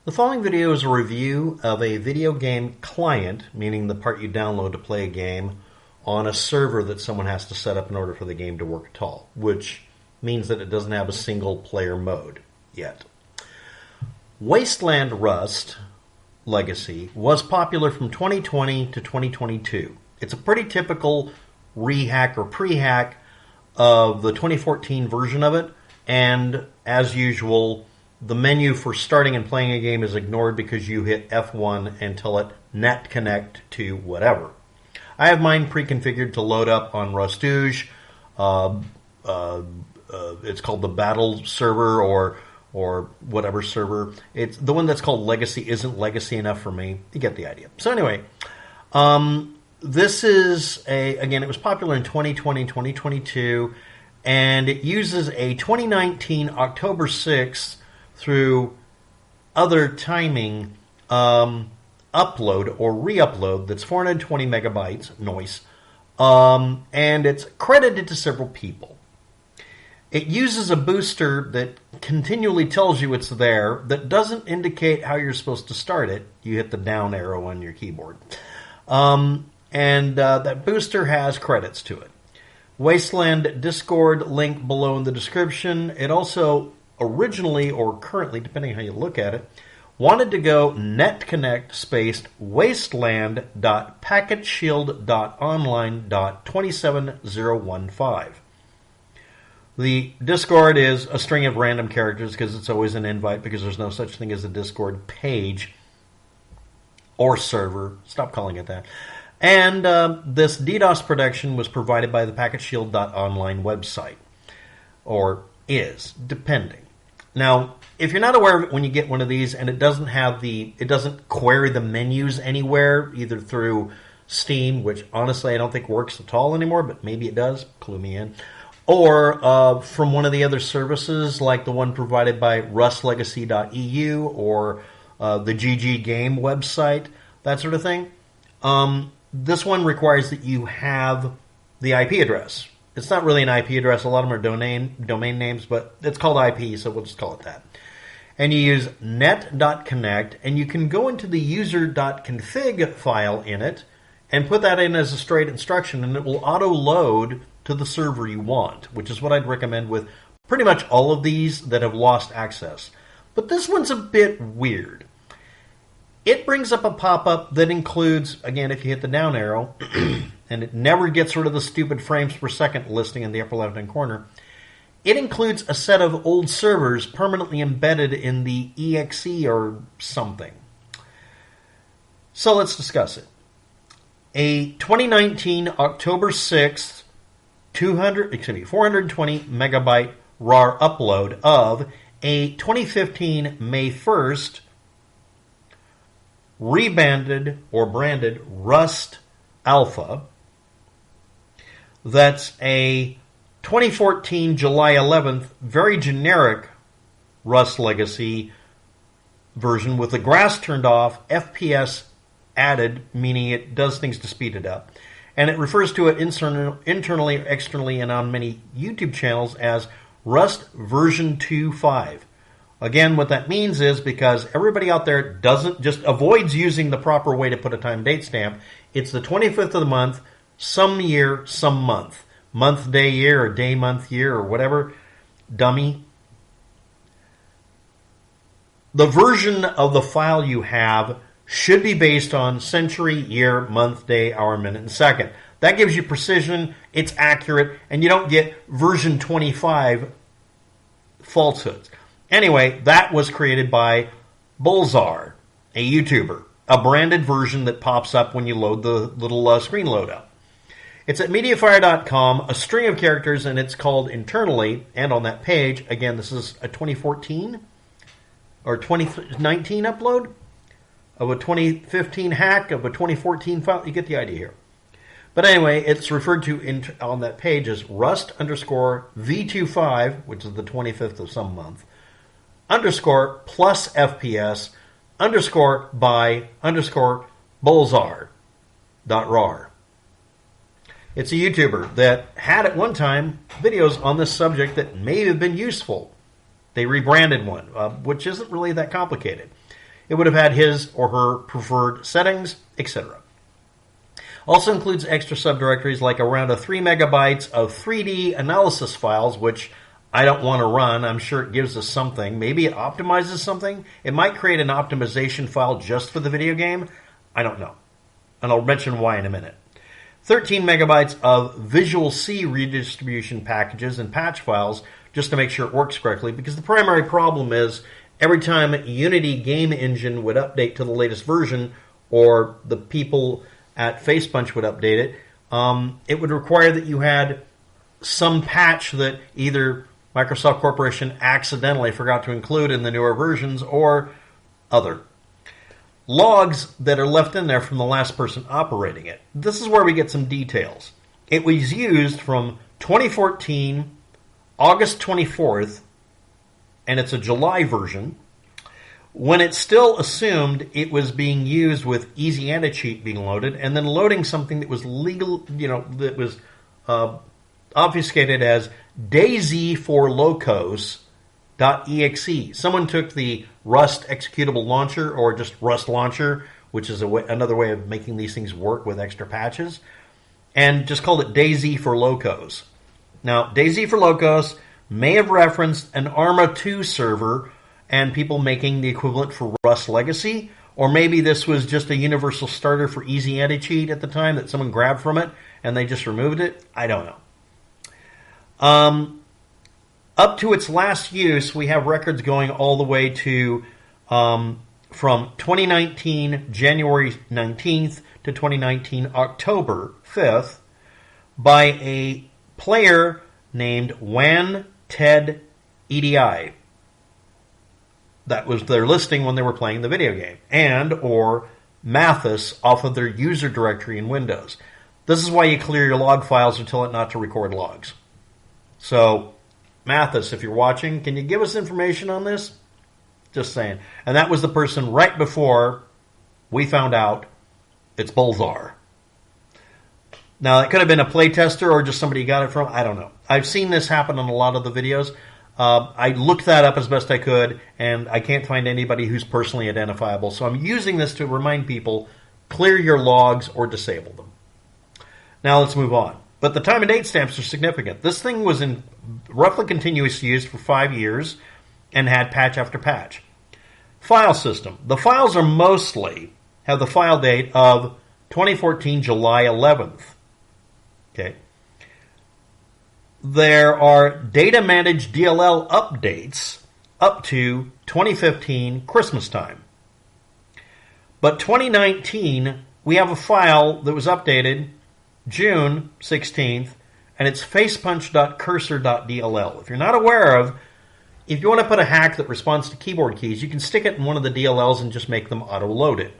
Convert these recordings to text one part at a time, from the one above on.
The following video is a review of a video game client, meaning the part you download to play a game, on a server that someone has to set up in order for the game to work at all, which means that it doesn't have a single player mode yet. Wasteland Rust Legacy was popular from 2020 to 2022. It's a pretty typical rehack or pre-hack of the 2014 version of it, and as usual, the menu for starting and playing a game is ignored because you hit F1 and tell it net.connect to whatever. I have mine pre-configured to load up on Rustouge. It's called the Battle server or whatever server. It's the one that's called Legacy isn't legacy enough for me. You get the idea. So anyway, this is again, it was popular in 2020, 2022, and it uses a 2019 October 6th through other timing upload or re-upload that's 420 megabytes, noise, and it's credited to several people. It uses a booster that continually tells you it's there, that doesn't indicate how you're supposed to start it. You hit the down arrow on your keyboard. That booster has credits to it. Wasteland Discord link below in the description. It also originally, or currently, depending on how you look at it, wanted to go net.connect spaced wasteland.packetshield.online.27015. The Discord is a string of random characters because it's always an invite because there's no such thing as a Discord page or server. Stop calling it that. And this DDoS protection was provided by the packetshield.online website, or is, depending. Now, if you're not aware of it when you get one of these and it doesn't query the menus anywhere, either through Steam, which honestly I don't think works at all anymore, but maybe it does, clue me in, or from one of the other services like the one provided by rustlegacy.eu or the GG Game website, that sort of thing. This one requires that you have the IP address. It's not really an IP address. A lot of them are domain names, but it's called IP, so we'll just call it that. And you use net.connect, and you can go into the user.config file in it and put that in as a straight instruction, and it will auto-load to the server you want, which is what I'd recommend with pretty much all of these that have lost access. But this one's a bit weird. It brings up a pop-up that includes, again, if you hit the down arrow, and it never gets rid of the stupid frames per second listing in the upper left-hand corner, it includes a set of old servers permanently embedded in the exe or something. So let's discuss it. A 2019 October 6th 420 megabyte RAR upload of a 2015 May 1st rebanded or branded Rust Alpha. That's a 2014 July 11th very generic Rust Legacy version with the grass turned off, FPS added, meaning it does things to speed it up. And it refers to it internally, externally, and on many YouTube channels as Rust version 2.5. Again, what that means is because everybody out there just avoids using the proper way to put a time date stamp, it's the 25th of the month, some year, some month. Month, day, year, or day, month, year, or whatever. Dummy. The version of the file you have should be based on century, year, month, day, hour, minute, and second. That gives you precision, it's accurate, and you don't get version 25 falsehoods. Anyway, that was created by Bullzher, a YouTuber, a branded version that pops up when you load the little screen load up. It's at mediafire.com, a string of characters, and it's called internally, and on that page, again, this is a 2014 or 2019 upload of a 2015 hack of a 2014 file. You get the idea here. But anyway, it's referred to on that page as Rust underscore V25, which is the 25th of some month, underscore plus FPS underscore by underscore Bullzher.rar. It's a YouTuber that had at one time videos on this subject that may have been useful. They rebranded one, which isn't really that complicated. It would have had his or her preferred settings, etc. Also includes extra subdirectories like around 3 megabytes of 3D analysis files, which I don't want to run. I'm sure it gives us something. Maybe it optimizes something. It might create an optimization file just for the video game. I don't know. And I'll mention why in a minute. 13 megabytes of Visual C redistribution packages and patch files just to make sure it works correctly, because the primary problem is every time Unity game engine would update to the latest version, or the people at Facepunch would update it, it would require that you had some patch that either Microsoft Corporation accidentally forgot to include in the newer versions or other. Logs that are left in there from the last person operating it. This is where we get some details. It was used from 2014, August 24th, and it's a July version, when it still assumed it was being used with Easy Anti-Cheat being loaded, and then loading something that was legal, that was obfuscated as Dayzforlocos.exe. Someone took the Rust executable launcher, or just Rust launcher, which is another way of making these things work with extra patches, and just called it Dayzforlocos. Now, Dayzforlocos may have referenced an Arma 2 server and people making the equivalent for Rust Legacy, or maybe this was just a universal starter for Easy Anti-Cheat at the time that someone grabbed from it and they just removed it. I don't know. Up to its last use, we have records going all the way to from 2019 January 19th to 2019 October 5th by a player named WanTededi. That was their listing when they were playing the video game, and or Matheus off of their user directory in Windows. This is why you clear your log files or tell it not to record logs. So, Matheus, if you're watching, can you give us information on this? Just saying. And that was the person right before we found out it's Bullzher. Now, it could have been a playtester or just somebody you got it from. I don't know. I've seen this happen on a lot of the videos. I looked that up as best I could, and I can't find anybody who's personally identifiable. So I'm using this to remind people, clear your logs or disable them. Now let's move on. But the time and date stamps are significant. This thing was in roughly continuous use for 5 years and had patch after patch. File system. The files are mostly have the file date of 2014 July 11th. Okay. There are data managed DLL updates up to 2015 Christmas time. But 2019, we have a file that was updated June 16th, and it's Facepunch.Cursor.dll. If you're not aware of, if you want to put a hack that responds to keyboard keys, you can stick it in one of the DLLs and just make them auto-load it.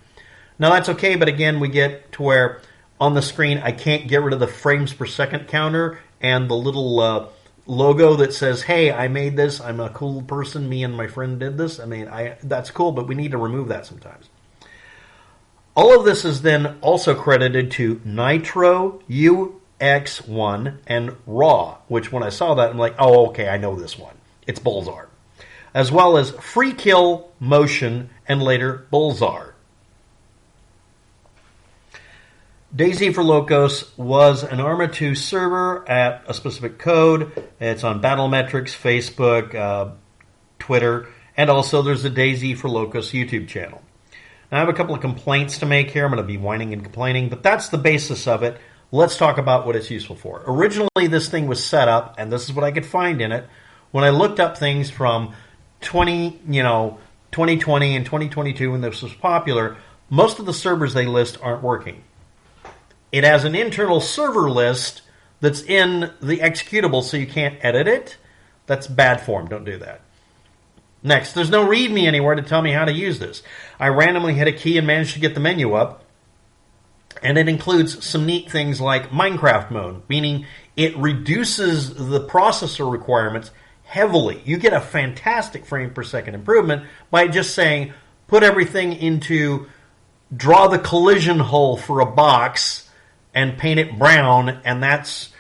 Now that's okay, but again, we get to where on the screen I can't get rid of the frames per second counter and the little logo that says, hey, I made this, I'm a cool person, me and my friend did this. I mean, that's cool, but we need to remove that sometimes. All of this is then also credited to NitrouX1 and Raw, which when I saw that, I'm like, oh, okay, I know this one. It's Bullzher. As well as FreeKill, Motion, and later Bullzher. Dayzforlocos was an Arma 2 server at a specific code. It's on Battlemetrics, Facebook, Twitter, and also there's a Dayzforlocos YouTube channel. Now I have a couple of complaints to make here. I'm going to be whining and complaining, but that's the basis of it. Let's talk about what it's useful for. Originally, this thing was set up, and this is what I could find in it. When I looked up things from 2020 and 2022 when this was popular, most of the servers they list aren't working. It has an internal server list that's in the executable, so you can't edit it. That's bad form. Don't do that. Next, there's no README anywhere to tell me how to use this. I randomly hit a key and managed to get the menu up, and it includes some neat things like Minecraft mode, meaning it reduces the processor requirements heavily. You get a fantastic frame per second improvement by just saying, put everything into, draw the collision hole for a box, and paint it brown, and that's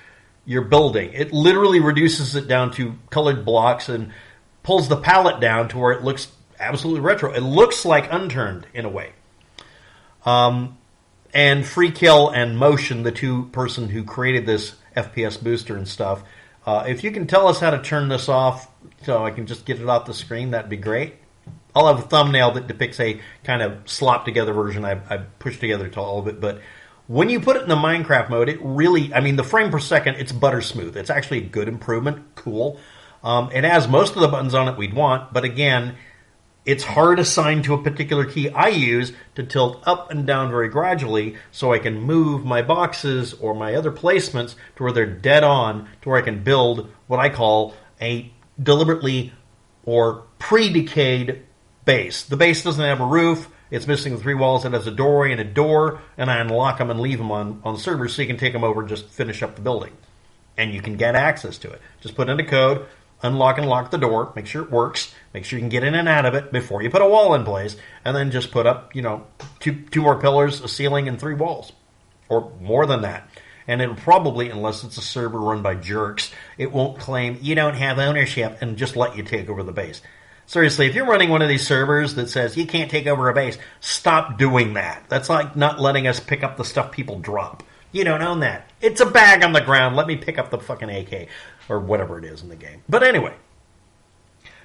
your building. It literally reduces it down to colored blocks and pulls the palette down to where it looks absolutely retro. It looks like Unturned in a way. And FreeKill and Motion, the two-person who created this FPS booster and stuff, if you can tell us how to turn this off so I can just get it off the screen, that'd be great. I'll have a thumbnail that depicts a kind of slop-together version I pushed together to all of it. But when you put it in the Minecraft mode, it really, I mean, the frame per second, it's butter smooth. It's actually a good improvement. Cool. It has most of the buttons on it we'd want, but again, it's hard assigned to a particular key I use to tilt up and down very gradually so I can move my boxes or my other placements to where they're dead on, to where I can build what I call a deliberately or pre-decayed base. The base doesn't have a roof. It's missing 3 walls. It has a doorway and a door, and I unlock them and leave them on the server so you can take them over and just finish up the building. And you can get access to it. Just put in a code, unlock and lock the door, make sure it works, make sure you can get in and out of it before you put a wall in place, and then just put up, two more pillars, a ceiling, and 3 walls. Or more than that. And it'll probably, unless it's a server run by jerks, it won't claim you don't have ownership and just let you take over the base. Seriously, if you're running one of these servers that says you can't take over a base, stop doing that. That's like not letting us pick up the stuff people drop. You don't own that. It's a bag on the ground. Let me pick up the fucking AK or whatever it is in the game. But anyway,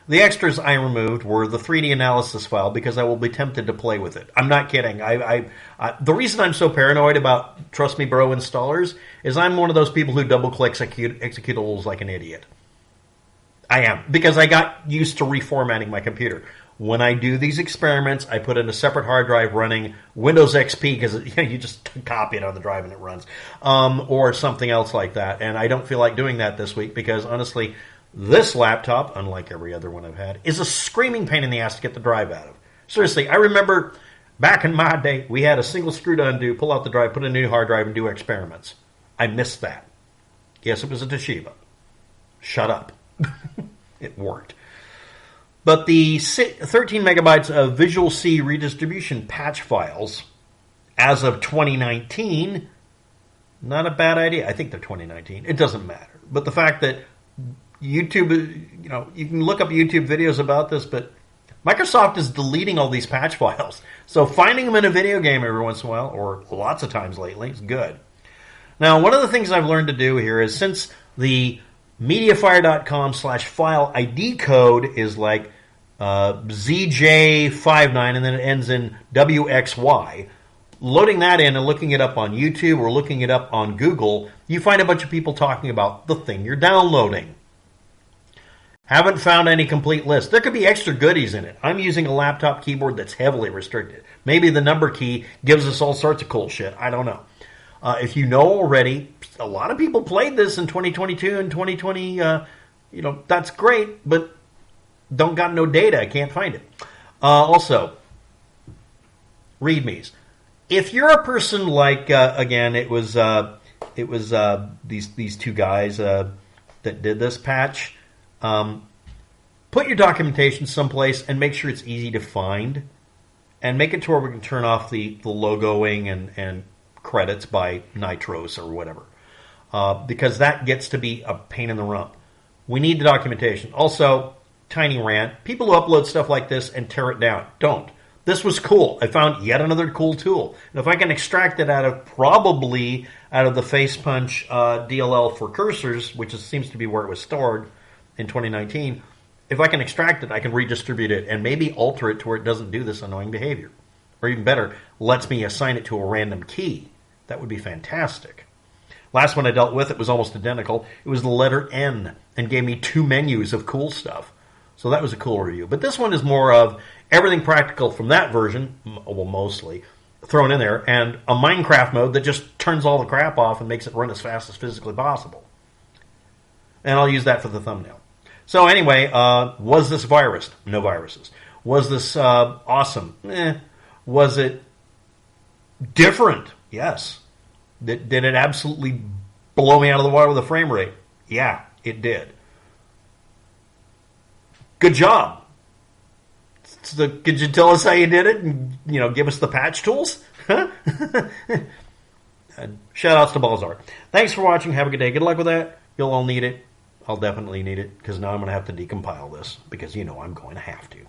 the extras I removed were the 3D analysis file because I will be tempted to play with it. I'm not kidding. The reason I'm so paranoid about Trust Me Bro installers is I'm one of those people who double-click executables like an idiot. I am, because I got used to reformatting my computer. When I do these experiments, I put in a separate hard drive running Windows XP because you just copy it on the drive and it runs, or something else like that. And I don't feel like doing that this week because, honestly, this laptop, unlike every other one I've had, is a screaming pain in the ass to get the drive out of. Seriously, I remember back in my day, we had a single screw to undo, pull out the drive, put in a new hard drive, and do experiments. I missed that. Yes, it was a Toshiba. Shut up. It worked. But the 13 megabytes of Visual C redistribution patch files, as of 2019, not a bad idea. I think they're 2019. It doesn't matter. But the fact that YouTube, you can look up YouTube videos about this, but Microsoft is deleting all these patch files. So finding them in a video game every once in a while, or lots of times lately, is good. Now, one of the things I've learned to do here is since the mediafire.com/file ID code is like ZJ59 and then it ends in WXY. Loading that in and looking it up on YouTube or looking it up on Google, you find a bunch of people talking about the thing you're downloading. Haven't found any complete list. There could be extra goodies in it. I'm using a laptop keyboard that's heavily restricted. Maybe the number key gives us all sorts of cool shit. I don't know. If you know already, a lot of people played this in 2022 and 2020. That's great, but don't got no data. I can't find it. Also, readmes. If you're a person like, again, it was these two guys that did this patch. Put your documentation someplace and make sure it's easy to find, and make it to where we can turn off the logoing and credits by NitrouX or whatever, because that gets to be a pain in the rump. We need the documentation. Also, tiny rant, people who upload stuff like this and tear it down, don't. This was cool. I found yet another cool tool. And if I can extract it out of the Facepunch.DLL for cursors, which seems to be where it was stored in 2019, if I can extract it, I can redistribute it and maybe alter it to where it doesn't do this annoying behavior. Or even better, lets me assign it to a random key. That would be fantastic. Last one I dealt with, it was almost identical. It was the letter N and gave me 2 menus of cool stuff. So that was a cool review. But this one is more of everything practical from that version, well, mostly, thrown in there, and a Minecraft mode that just turns all the crap off and makes it run as fast as physically possible. And I'll use that for the thumbnail. So anyway, was this virus? No viruses. Was this awesome? Was it different? Yes. Did it absolutely blow me out of the water with a frame rate? Yeah, it did. Good job. So could you tell us how you did it and, give us the patch tools? Shout outs to Bullzher. Thanks for watching. Have a good day. Good luck with that. You'll all need it. I'll definitely need it because now I'm going to have to decompile this because I'm going to have to.